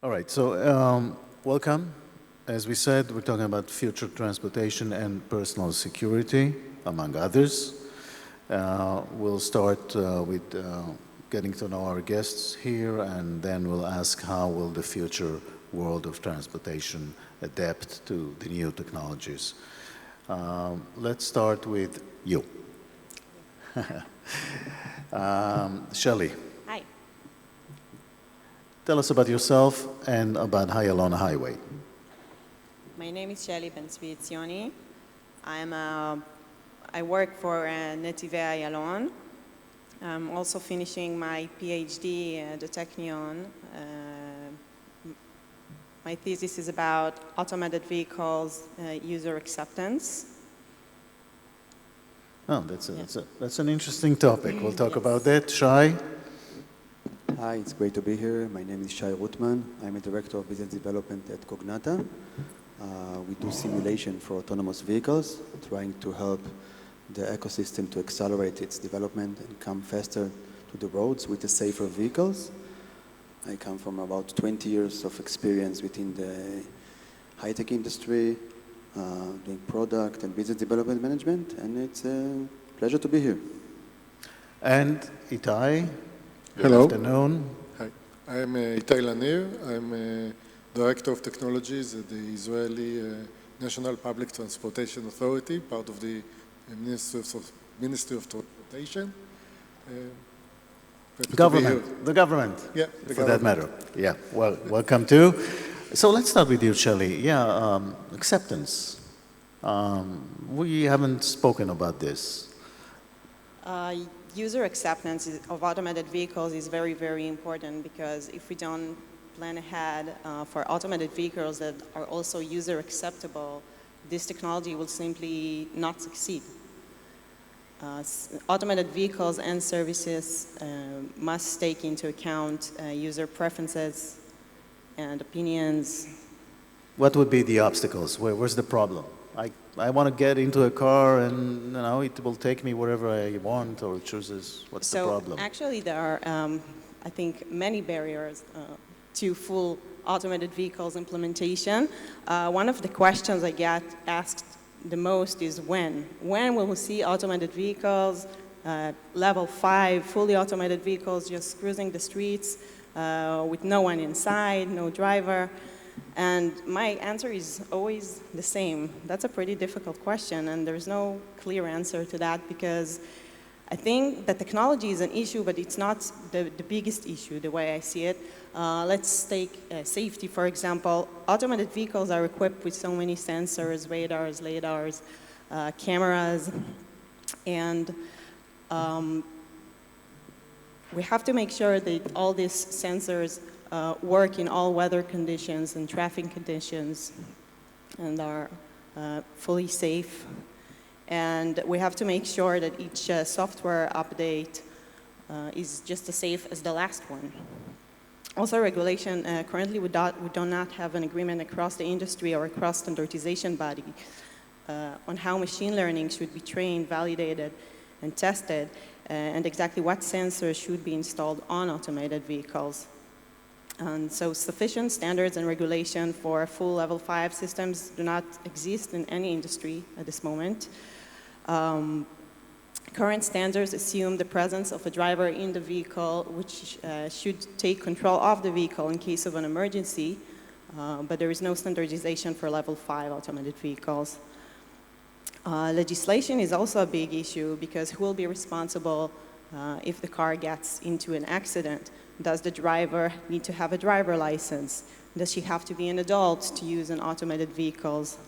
All right, so welcome. As we said, we're talking about future transportation and personal security, among others. We'll start with getting to know our guests here, and then we'll ask how will the future world of transportation adapt to the new technologies. Let's start with you. Shelly. Hi. Tell us about yourself and about Ayalon Highway. My name is Shelly Etzioni. I work for Ayalon. I'm also finishing my PhD at the Technion. My thesis is about automated vehicles, user acceptance. Oh, that's an interesting topic. We'll talk about that. Shay? Hi, it's great to be here. My name is Shay Rootman. I'm a director of business development at Cognata. We do simulation for autonomous vehicles, trying to help the ecosystem to accelerate its development and come faster to the roads with the safer vehicles. I come from about 20 years of experience within the high-tech industry, doing product and business development management, and it's a pleasure to be here. And Itay? Hello. Good afternoon. Hi. I'm Itay Lanir. I'm Director of Technologies at the Israeli National Public Transportation Authority, part of the Ministry of Transportation. The government, yeah, for that matter. Yeah, well, welcome too. So let's start with you, Shelly. Yeah, acceptance. We haven't spoken about this. User acceptance of automated vehicles is very, very important because if we don't plan ahead for automated vehicles that are also user acceptable, this technology will simply not succeed. Automated vehicles and services must take into account user preferences and opinions. What would be the obstacles? Where's the problem? I want to get into a car and it will take me wherever I want or chooses. What's the problem? So actually there are, I think, many barriers to full automated vehicles implementation. One of the questions I get asked the most is when. When will we see automated vehicles, level 5, fully automated vehicles just cruising the streets with no one inside, no driver? And my answer is always the same. That's a pretty difficult question, and there's no clear answer to that because I think that technology is an issue, but it's not the biggest issue, the way I see it. Let's take safety, for example. Automated vehicles are equipped with so many sensors, radars, lidars, cameras, and we have to make sure that all these sensors work in all weather conditions and traffic conditions and are fully safe. And we have to make sure that each software update is just as safe as the last one. Also, regulation, currently we do not have an agreement across the industry or across standardization body on how machine learning should be trained, validated, and tested, and exactly what sensors should be installed on automated vehicles. And so sufficient standards and regulation for full level 5 systems do not exist in any industry at this moment. Current standards assume the presence of a driver in the vehicle, which should take control of the vehicle in case of an emergency, but there is no standardization for level 5 automated vehicles. Legislation is also a big issue because who will be responsible if the car gets into an accident? Does the driver need to have a driver license? Does she have to be an adult to use an automated vehicles?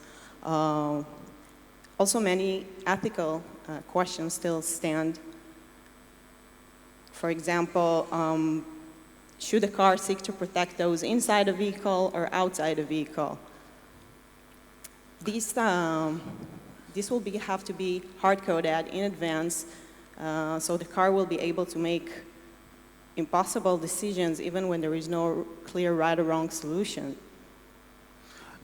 Also, many ethical questions still stand. For example, should a car seek to protect those inside a vehicle or outside a vehicle? This will have to be hard-coded in advance, so the car will be able to make impossible decisions even when there is no clear right or wrong solution.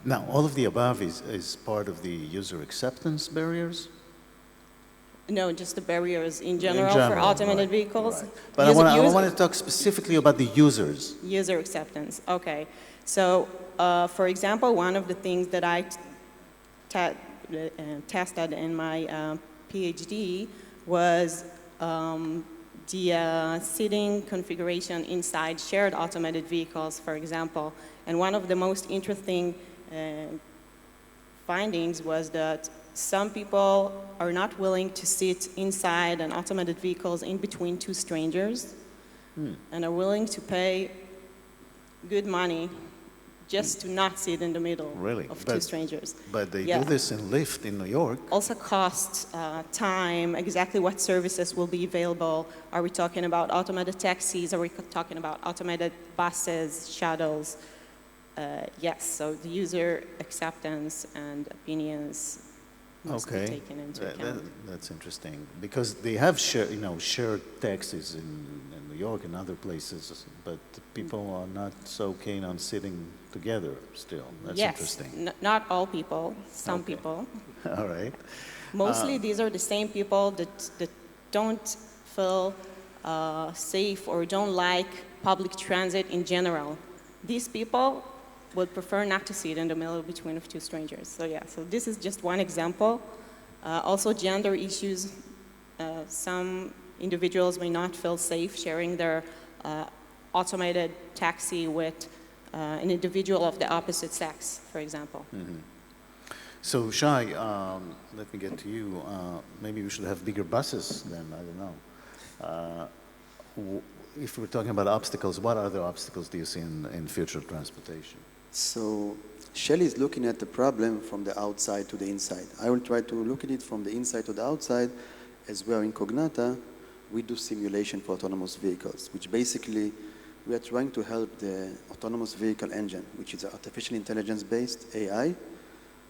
Now, all of the above is part of the user acceptance barriers? No, just the barriers in general for automated vehicles. Right. But I want to talk specifically about the users. User acceptance, okay. So, for example, one of the things that I tested in my PhD was the seating configuration inside shared automated vehicles, for example. And one of the most interesting findings was that some people are not willing to sit inside an automated vehicles in between two strangers and are willing to pay good money just to not sit in the middle of two strangers. But they do this in Lyft in New York. Also cost, time, exactly what services will be available. Are we talking about automated taxis? Are we talking about automated buses, shuttles? Yes, so the user acceptance and opinions must be taken into account. That's interesting, because they have shared taxis in New York and other places, but people are not so keen on sitting together still. That's interesting. Yes, not all people, some people. All right. Mostly these are the same people that don't feel safe or don't like public transit in general. These people would prefer not to sit in the middle between of two strangers. So yeah, so this is just one example. Also gender issues. Some individuals may not feel safe sharing their automated taxi with an individual of the opposite sex, for example. Mm-hmm. So Shay, let me get to you. Maybe we should have bigger buses then, I don't know. If we're talking about obstacles, what other obstacles do you see in future transportation? So Shelly is looking at the problem from the outside to the inside. I will try to look at it from the inside to the outside. As we are in Cognata, we do simulation for autonomous vehicles, which basically we are trying to help the autonomous vehicle engine, which is an artificial intelligence-based AI,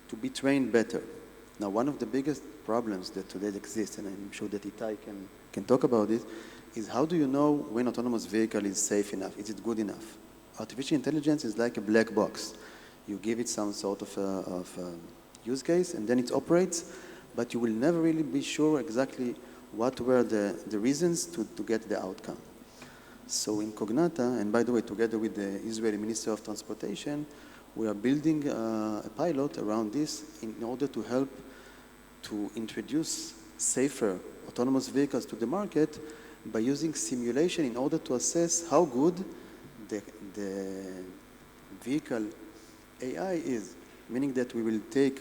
to be trained better. Now, one of the biggest problems that today exists, and I'm sure that Itay can talk about it, is how do you know when autonomous vehicle is safe enough? Is it good enough? Artificial intelligence is like a black box. You give it some sort of use case, and then it operates, but you will never really be sure exactly what were the reasons to get the outcome. So in Cognata, and by the way, together with the Israeli Ministry of Transportation, we are building a pilot around this in order to help to introduce safer autonomous vehicles to the market by using simulation in order to assess how good the vehicle AI is, meaning that we will take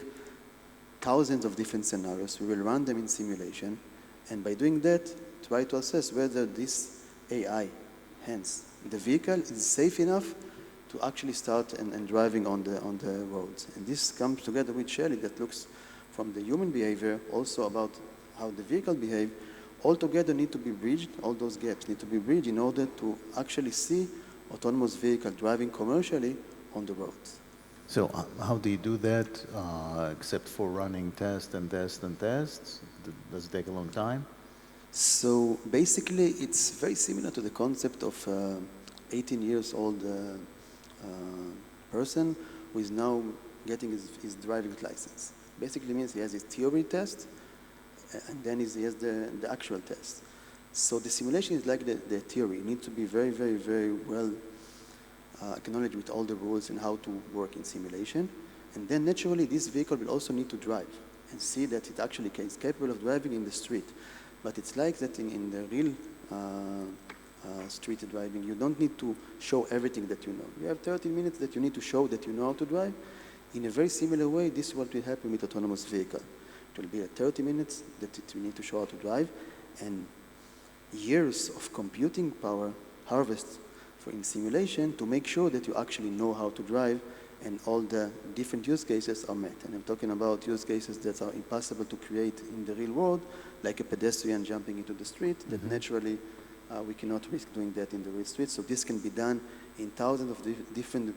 thousands of different scenarios, we will run them in simulation, and by doing that, try to assess whether this AI, hence the vehicle, is safe enough to actually start and driving on the roads. And this comes together with Shelly that looks from the human behavior, also about how the vehicle behave. All together need to be bridged, all those gaps need to be bridged in order to actually see autonomous vehicle driving commercially on the roads. So how do you do that, except for running tests and tests and tests? Does it take a long time? So basically, it's very similar to the concept of 18 years old person who is now getting his driving license. Basically means he has his theory test, and then he has the actual test. So the simulation is like the theory. You need to be very, very, very well acknowledged with all the rules and how to work in simulation. And then naturally, this vehicle will also need to drive and see that it actually is capable of driving in the street. But it's like that in the real street driving, you don't need to show everything that you know. You have 30 minutes that you need to show that you know how to drive. In a very similar way, this is what will happen with autonomous vehicle. It will be 30 minutes that you need to show how to drive, and years of computing power harvest in simulation to make sure that you actually know how to drive, and all the different use cases are met. And I'm talking about use cases that are impossible to create in the real world, like a pedestrian jumping into the street, that naturally we cannot risk doing that in the real street. So this can be done in thousands of different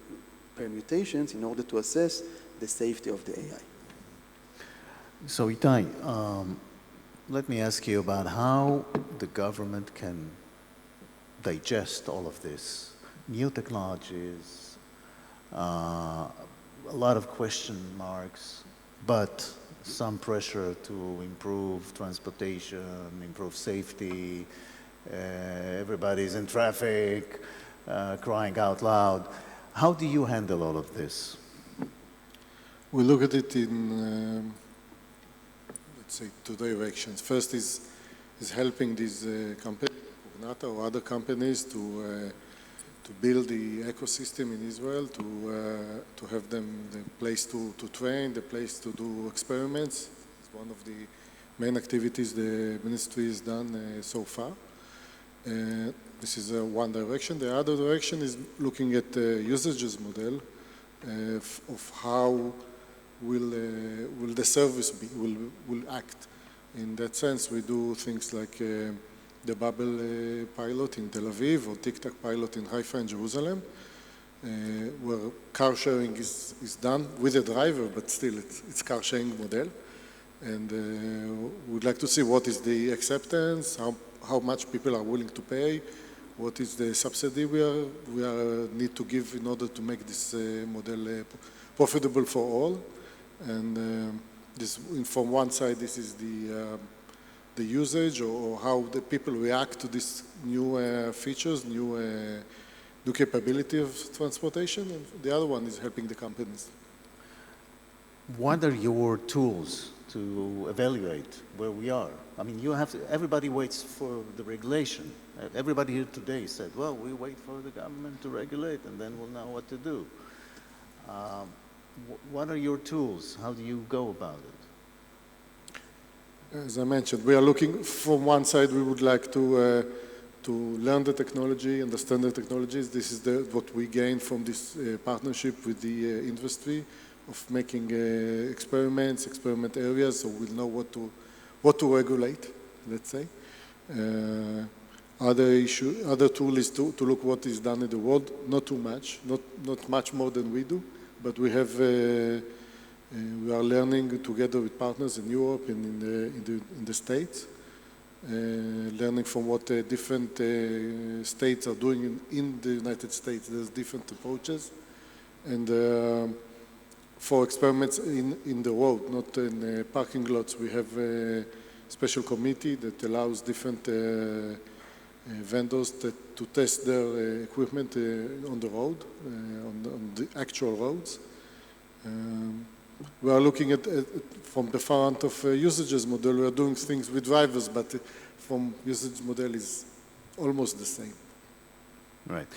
permutations in order to assess the safety of the AI. So Itay, let me ask you about how the government can digest all of this. New technologies, a lot of question marks, but some pressure to improve transportation, improve safety. Everybody's in traffic, crying out loud. How do you handle all of this? We look at it in, let's say, two directions. First is helping these companies, Cognata or other companies, to build the ecosystem in Israel, to have them the place to train, the place to do experiments. It's one of the main activities the ministry has done so far. This is one direction. The other direction is looking at the usages model of how will the service will act. In that sense, we do things like the bubble pilot in Tel Aviv or tic-tac pilot in Haifa and Jerusalem, where car sharing is done with a driver, but still it's car sharing model. And we'd like to see what is the acceptance, how much people are willing to pay, what is the subsidy we need to give in order to make this model profitable for all. And from one side, this is the usage or how the people react to these new features, new capability of transportation. And the other one is helping the companies. What are your tools to evaluate where we are? I mean, everybody waits for the regulation. Everybody here today said, well, we wait for the government to regulate and then we'll know what to do. What are your tools? How do you go about it? As I mentioned, we are looking, from one side, we would like to learn the technology, understand the technologies. This is what we gain from this partnership with the industry of making experiment areas, so we'll know what to regulate, let's say. Other tool is to look what is done in the world. Not too much, not much more than we do, but we have. We are learning together with partners in Europe and in the States, learning from what different states are doing in the United States. There's different approaches, and for experiments in the road, not in parking lots, we have a special committee that allows different vendors to test their equipment on the road, on the actual roads. We are looking at from the front of usages model, we are doing things with drivers, but from usage model is almost the same. Right.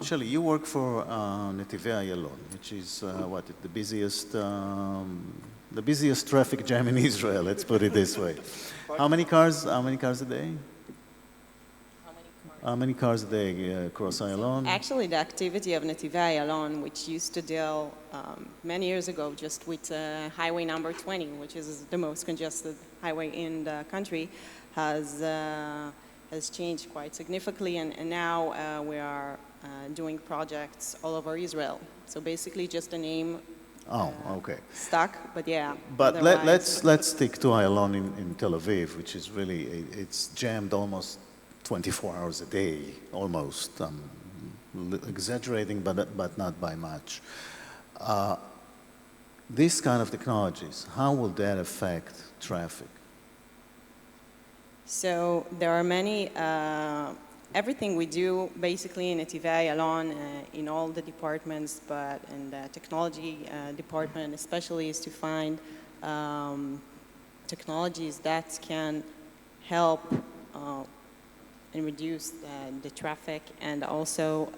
Shelly, you work for Ayalon, which is the busiest traffic jam in Israel. Let's put it this way. How many cars a day? How many cars a day across Ayalon? Actually, the activity of Ayalon, which used to deal many years ago just with highway number 20, which is the most congested highway in the country, has changed quite significantly, and now we are doing projects all over Israel. So basically just a name stuck, but yeah. But let's stick to Ayalon in Tel Aviv, which is really, it's jammed almost 24 hours a day, almost. Exaggerating, but not by much. These kind of technologies, how will that affect traffic? So there are many, everything we do basically in Ayalon, in all the departments, but in the technology department especially, is to find technologies that can help and reduce the traffic, and also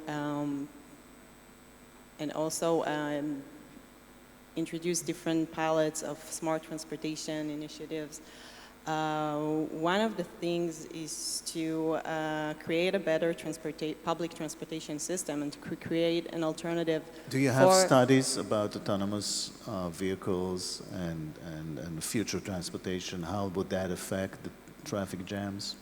introduce different palettes of smart transportation initiatives. One of the things is to create a better public transportation system and to create an alternative. Do you have studies about autonomous vehicles and future transportation? How would that affect the traffic jams?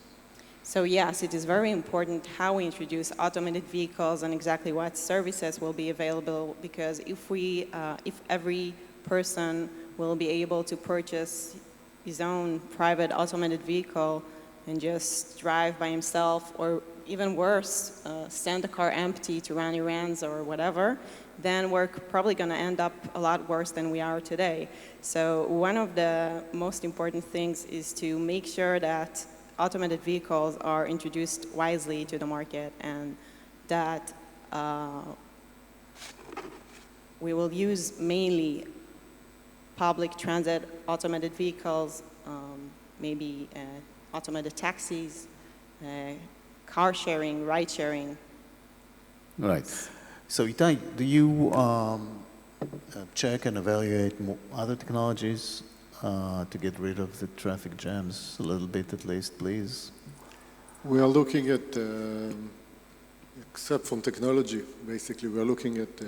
So yes, it is very important how we introduce automated vehicles and exactly what services will be available, because if every person will be able to purchase his own private automated vehicle and just drive by himself, or even worse, send the car empty to run errands or whatever, then we're probably going to end up a lot worse than we are today. So one of the most important things is to make sure that automated vehicles are introduced wisely to the market, and that we will use mainly public transit automated vehicles, maybe automated taxis, car sharing, ride sharing. Right. So Itay, do you check and evaluate other technologies to get rid of the traffic jams a little bit at least, please? We are looking at, except from technology, basically, we are looking at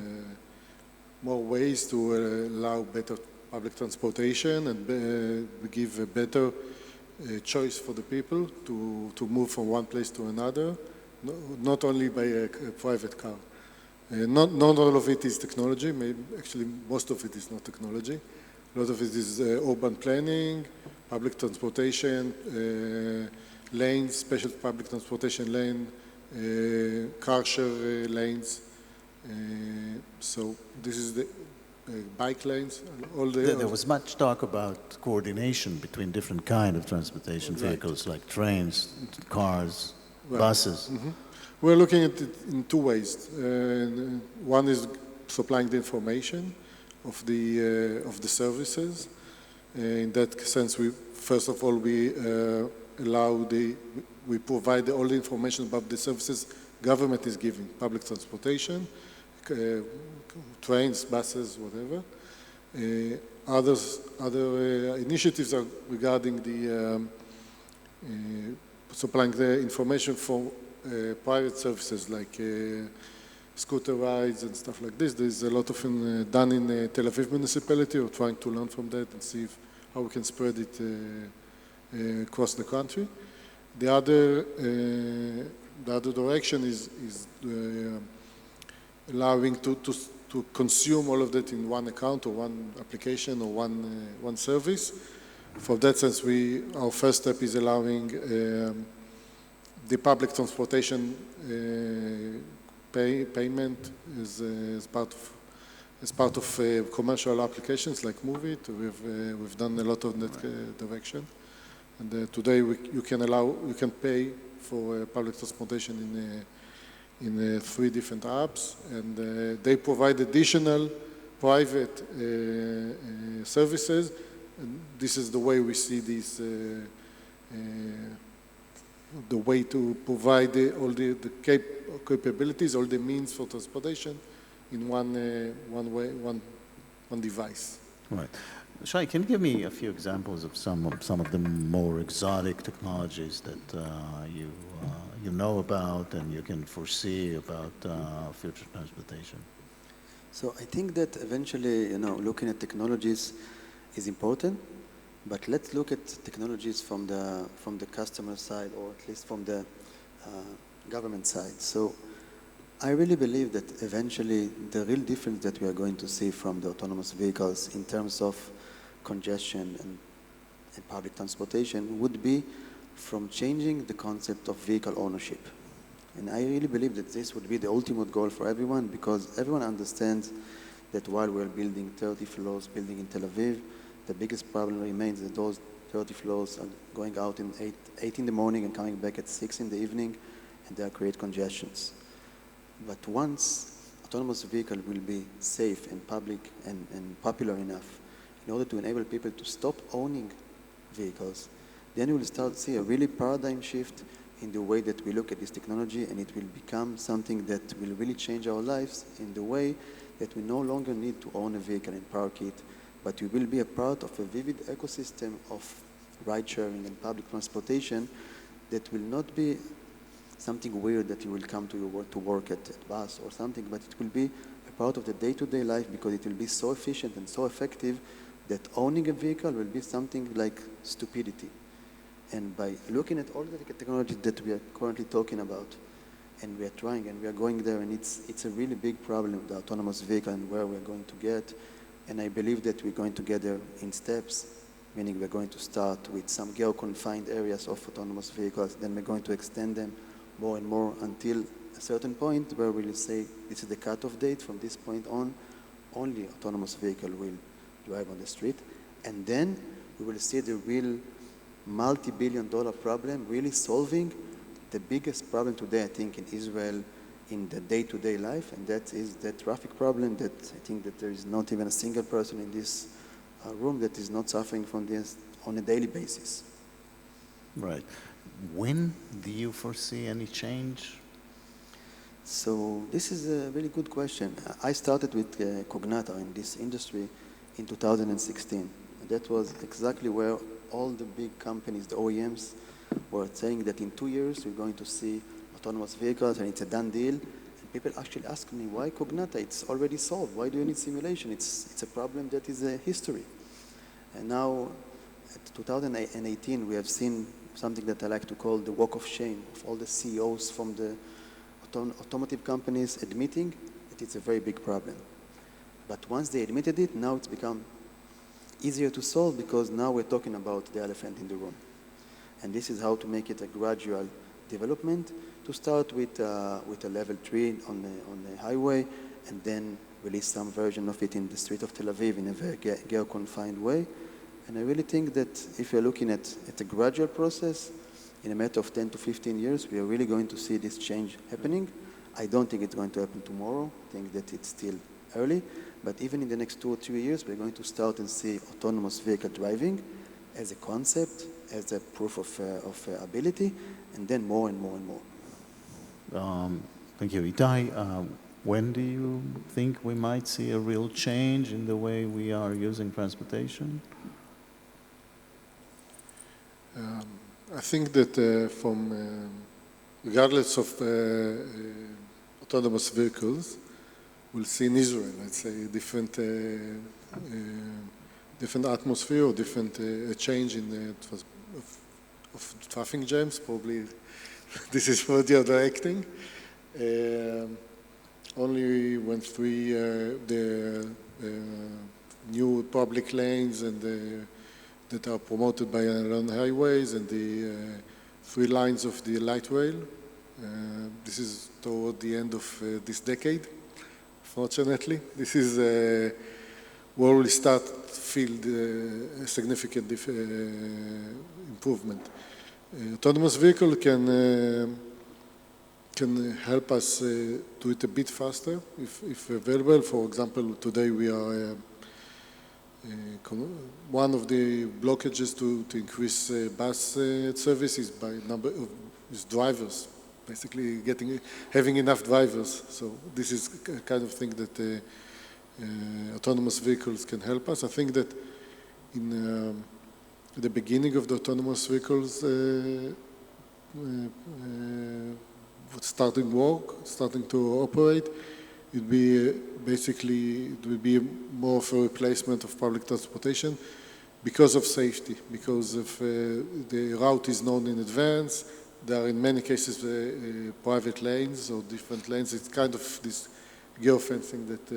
more ways to allow better public transportation and give a better choice for the people to move from one place to another, not only by a private car. Not all of it is technology. Actually, most of it is not technology. A lot of it is urban planning, public transportation, lanes, special public transportation lane, car share lanes. So this is the bike lanes. There was much talk about coordination between different kind of transportation vehicles, like trains, cars, buses. Mm-hmm. We're looking at it in two ways. One is supplying the information of the services. In that sense, first of all we provide all the information about the services government is giving, public transportation, trains, buses, whatever. Other initiatives are regarding the supplying the information for private services like scooter rides and stuff like this. There's a lot of done in Tel Aviv municipality. We're trying to learn from that and see how we can spread it across the country. The other direction is allowing to consume all of that in one account or one application or one service. For that sense, our first step is allowing the public transportation payment as part of commercial applications like Move-It. We've done a lot of that direction. And today you can pay for public transportation in 3 different apps, and they provide additional private services. And this is the way we see these, the way to provide all the capabilities, all the means for transportation in one device. Right. Shay, can you give me a few examples of some of the more exotic technologies that you know about and you can foresee about future transportation? So I think that eventually, looking at technologies is important, but let's look at technologies from the customer side, or at least from the government side. So I really believe that eventually the real difference that we are going to see from the autonomous vehicles in terms of congestion and public transportation would be from changing the concept of vehicle ownership. And I really believe that this would be the ultimate goal for everyone, because everyone understands that while we're building 30 floors building in Tel Aviv, the biggest problem remains that those 30 floors are going out in 8 in the morning and coming back at 6 in the evening, and they create congestions. But once autonomous vehicle will be safe and public and popular enough in order to enable people to stop owning vehicles, then we will start to see a really paradigm shift in the way that we look at this technology, and it will become something that will really change our lives in the way that we no longer need to own a vehicle and park it, but we will be a part of a vivid ecosystem of ride-sharing and public transportation that will not be something weird that you will come to work at bus or something, but it will be a part of the day-to-day life, because it will be so efficient and so effective that owning a vehicle will be something like stupidity. And by looking at all the technology that we are currently talking about, and we are trying and we are going there, and it's a really big problem, the autonomous vehicle and where we're going to get. And I believe that we're going to get there in steps, meaning we're going to start with some geo-confined areas of autonomous vehicles, then we're going to extend them more and more until a certain point where we'll say this is the cutoff date. From this point on, only autonomous vehicle will drive on the street. And then we will see the real multi-billion-dollar problem really solving the biggest problem today, I think, in Israel in the day-to-day life, and that is the traffic problem that I think that there is not even a single person in this room that is not suffering from this on a daily basis. Right. When do you foresee any change? So this is a really good question. I started with Cognata in this industry in 2016. That was exactly where all the big companies, the OEMs, were saying that in 2 years we're going to see autonomous vehicles and it's a done deal. And people actually ask me, why Cognata? It's already solved. Why do you need simulation? It's a problem that is a history. And now, at 2018, we have seen something that I like to call the walk of shame of all the CEOs from the automotive companies admitting that it's a very big problem. But once they admitted it, now it's become easier to solve because now we're talking about the elephant in the room. And this is how to make it a gradual development, to start with a level 3 on the highway, and then release some version of it in the street of Tel Aviv in a very geo-confined way. And I really think that if you're looking at a gradual process, in a matter of 10 to 15 years, we are really going to see this change happening. I don't think it's going to happen tomorrow. I think that it's still early. But even in the next 2 or 3 years, we're going to start and see autonomous vehicle driving as a concept, as a proof of ability, and then more and more and more. Thank you. Itay, when do you think we might see a real change in the way we are using transportation? I think that regardless of autonomous vehicles, we'll see in Israel, let's say, different atmosphere or different change in of traffic jams. Probably this is what you're directing. Only when the new public lanes and that are promoted by Ayalon highways and the 3 lines of the light rail. This is toward the end of this decade, fortunately. This is where we start to feel a significant improvement. Autonomous vehicle can help us do it a bit faster if available. For example, today we are one of the blockages to increase bus service is by number of drivers, basically having enough drivers. So this is a kind of thing that autonomous vehicles can help us. I think that in the beginning of the autonomous vehicles starting to operate, it would be more of a replacement of public transportation because of safety, because of the route is known in advance. There are in many cases private lanes or different lanes. It's kind of this geofencing that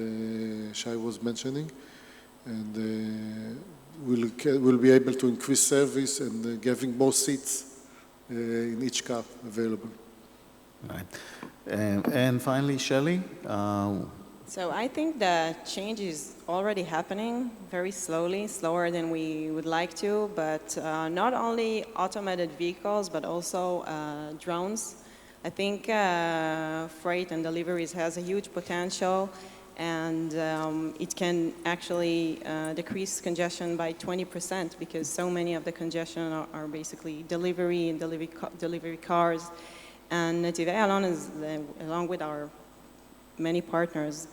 Shay was mentioning, and we'll be able to increase service and having more seats in each car available. Right. And finally, Shelly. So I think the change is already happening very slowly, slower than we would like to, but not only automated vehicles, but also drones. I think freight and deliveries has a huge potential, and it can actually decrease congestion by 20% because so many of the congestion are basically delivery and delivery cars. And Ayalon is, along with our many partners,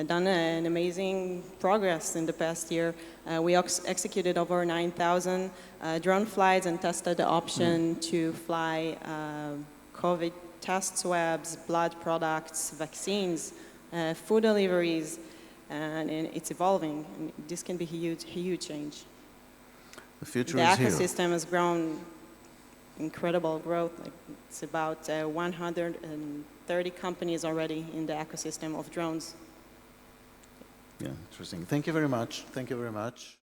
done an amazing progress in the past year. We executed over 9,000 drone flights and tested the option to fly COVID test swabs, blood products, vaccines, food deliveries, and it's evolving. And this can be a huge change. The future is here. The ecosystem has grown incredible growth. Like it's about 130 companies already in the ecosystem of drones. Yeah, interesting. Thank you very much. Thank you very much.